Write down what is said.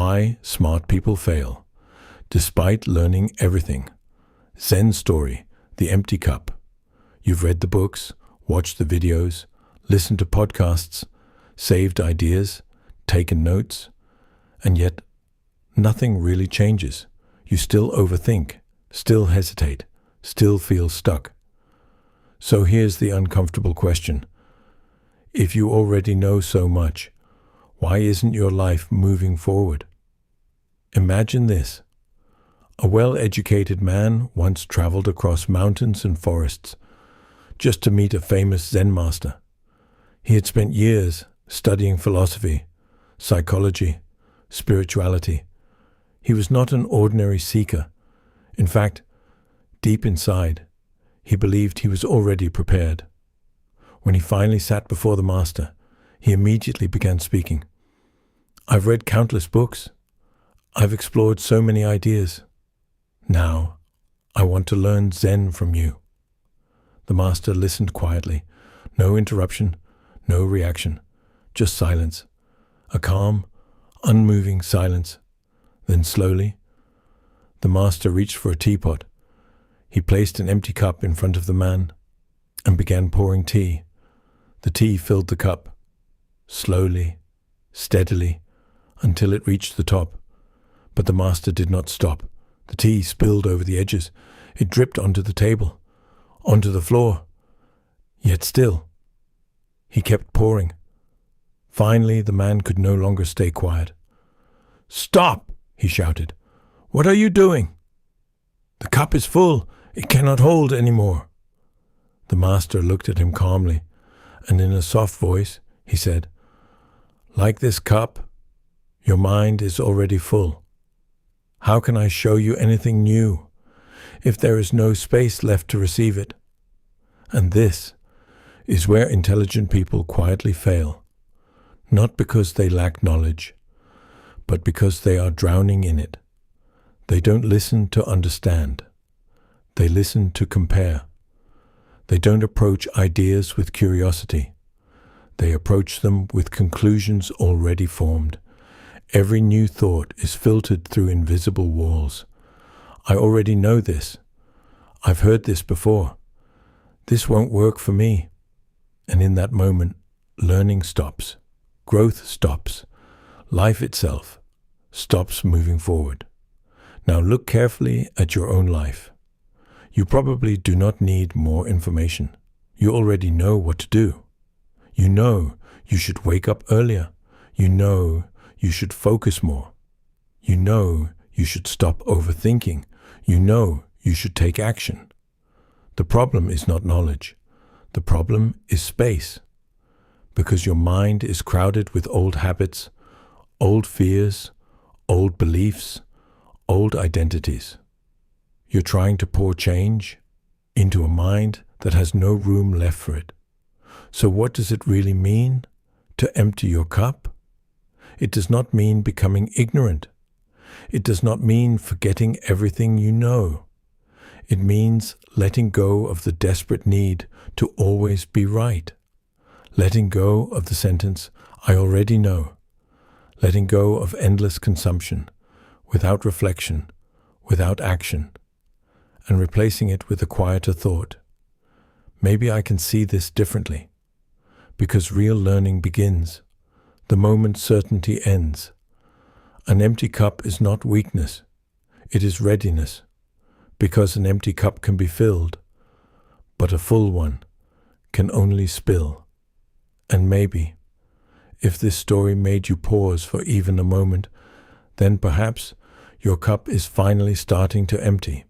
Why Smart People Fail, Despite Learning Everything. Zen Story, The Empty Cup. You've read the books, watched the videos, listened to podcasts, saved ideas, taken notes, and yet nothing really changes. You still overthink, still hesitate, still feel stuck. So here's the uncomfortable question. If you already know so much, why isn't your life moving forward? Imagine this. A well-educated man once traveled across mountains and forests just to meet a famous Zen master. He had spent years studying philosophy, psychology, spirituality. He was not an ordinary seeker. In fact, deep inside, he believed he was already prepared. When he finally sat before the master, he immediately began speaking. I've read countless books. I've explored so many ideas. Now, I want to learn Zen from you. The master listened quietly. No interruption, no reaction, just silence. A calm, unmoving silence. Then slowly, the master reached for a teapot. He placed an empty cup in front of the man and began pouring tea. The tea filled the cup, slowly, steadily, until it reached the top. But the master did not stop. The tea spilled over the edges. It dripped onto the table, onto the floor. Yet still, he kept pouring. Finally, the man could no longer stay quiet. "Stop!" he shouted. "What are you doing? The cup is full. It cannot hold any more." The master looked at him calmly, and in a soft voice, he said, "Like this cup, your mind is already full. How can I show you anything new if there is no space left to receive it?" And this is where intelligent people quietly fail, not because they lack knowledge, but because they are drowning in it. They don't listen to understand. They listen to compare. They don't approach ideas with curiosity. They approach them with conclusions already formed. Every new thought is filtered through invisible walls. I already know this. I've heard this before. This won't work for me. And in that moment, learning stops. Growth stops. Life itself stops moving forward. Now look carefully at your own life. You probably do not need more information. You already know what to do. You know you should wake up earlier. You know you should focus more. You know you should stop overthinking. You know you should take action. The problem is not knowledge. The problem is space. Because your mind is crowded with old habits, old fears, old beliefs, old identities. You're trying to pour change into a mind that has no room left for it. So what does it really mean to empty your cup? It does not mean becoming ignorant. It does not mean forgetting everything you know. It means letting go of the desperate need to always be right. Letting go of the sentence, "I already know." Letting go of endless consumption, without reflection, without action, and replacing it with a quieter thought. Maybe I can see this differently, because real learning begins the moment certainty ends. An empty cup is not weakness, it is readiness, because an empty cup can be filled, but a full one can only spill. And maybe, if this story made you pause for even a moment, then perhaps your cup is finally starting to empty.